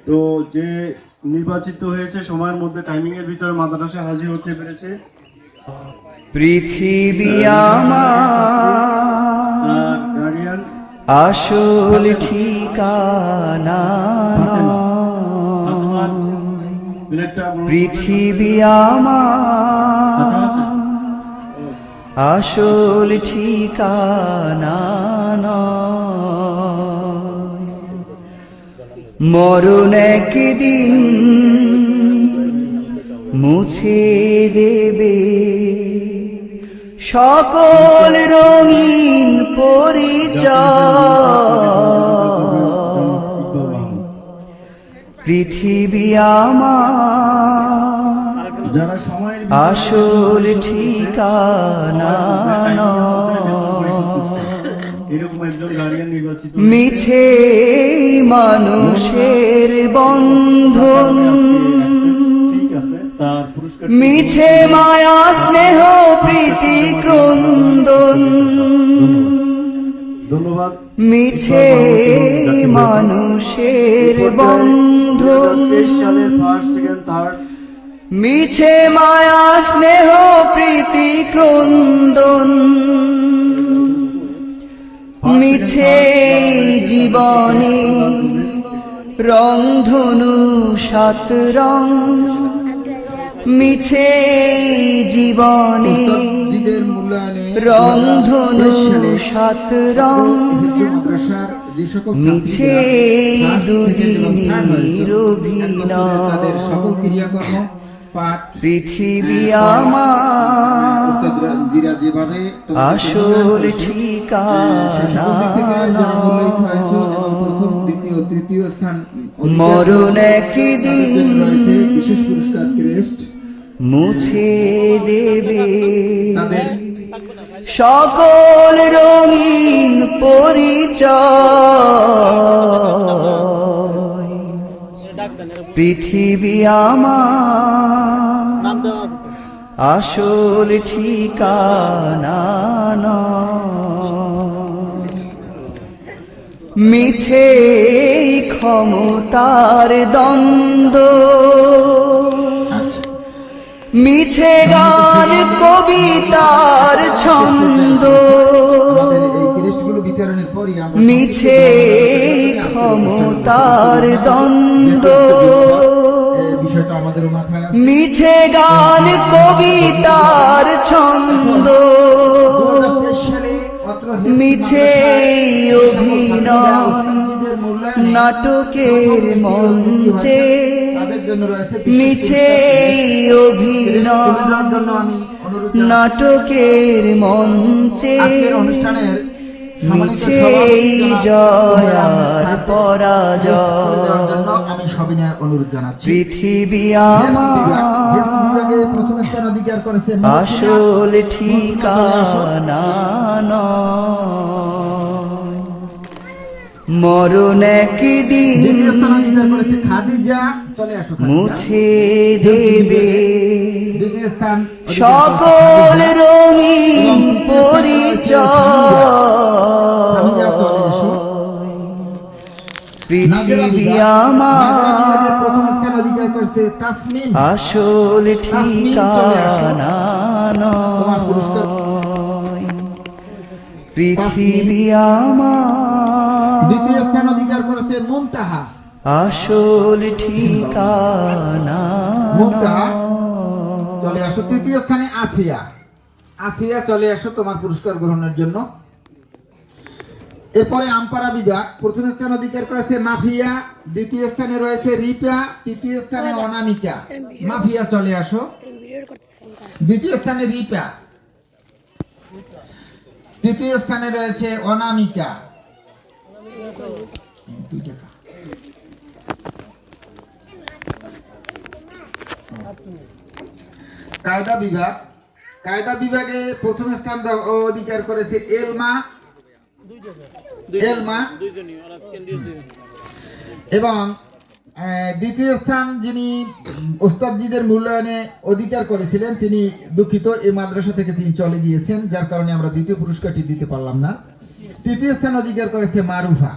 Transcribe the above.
তো যে নির্বাচিত হয়েছে সময়ের মধ্যে টাইমিং এর ভিতরে মাদ্রাসা হাজির হতে পেরেছে। পৃথিবী আমার গার্ডিয়ান আসল ঠিকানা পৃথিবী আমার আসল ঠিকানা মরণ একদিন মুছে দেবে সকল রঙিন পরিচয় পৃথিবী আমার যারা সময়ের আসল ঠিকানা এরকম একজন গার্ডিয়ান নির্বাচিত মিছে মানুষের বন্ধন মিছে মায়া স্নেহ প্রীতি ক্রন্দন ধন্যবাদ। মিছে মানুষের বন্ধন সালের ফার্স্ট সেকেন্ড থার্ড মিছে মায়া স্নেহ প্রীতি ক্রন্দন মিছে জীবনে রংধনু সাত রং মিছে জীবনে রংধনু সাত রং মিছে দুদিনের অভিনয় সকল ক্রিয়াকর্ম পাঠ পৃথিবী আমার যেভাবে আসল ঠিকানা প্রথম দ্বিতীয় তৃতীয় স্থান মরণ একদিন রয়েছে বিশেষ পুরস্কার ক্রেস্ট মুছে দেবে তাদের সকল রঙিন পরিচয় পৃথিবী আমার আসল ঠিকানা মিছে ক্ষমতার দ্বন্দ্ব মিছে গান কবিতার ছন্দ মিছে ক্ষমতার দ্বন্দ্ব মিছে গান কবিতার ছন্দ মিছে অভিনয় নাটকের মঞ্চে মিছে অভিনয় নাটকের মঞ্চে মিছে জয় আর পরাজয় আমি সবিনয় অনুরোধ জানাচ্ছি। পৃথিবী আমার প্রথম স্থান অধিকার করেছে আসল ঠিকানা মরণ একদিন করেছে খাদিজা চলে আসো মুছে দেবে দ্বিতীয় স্থান সকল রঙিন পরিচয় পৃথিবী আমার প্রথম স্থান অধিকার করেছে তাসনিম আসল ঠিকানা পৃথিবী আমার দ্বিতীয় স্থান অধিকার করেছে মুনতাহা আসল ঠিকানা মুনতাহা চলে আসো তৃতীয় স্থানে আছিয়া আছিয়া চলে আসো তোমার পুরস্কার গ্রহণের জন্য। এরপরে আমপারা বিভাগ প্রথম স্থান অধিকার করেছে মাফিয়া দ্বিতীয় স্থানে রয়েছে রিপা তৃতীয় স্থানে অনামিকা মাফিয়া চলে আসো দ্বিতীয় স্থানে রিপা তৃতীয় স্থানে রয়েছে অনামিকা কায়দা বিভাগ কায়দা বিভাগে প্রথম স্থান অধিকার করেছে এলমা এবং দ্বিতীয় স্থান যিনি ওস্তাদজিদের মূল্যায়নে অধিকার করেছিলেন তিনি দুঃখিত এই মাদ্রাসা থেকে তিনি চলে গিয়েছেন, যার কারণে আমরা দ্বিতীয় পুরস্কারটি দিতে পারলাম না। তৃতীয় স্থান অধিকার করেছে মারুফা।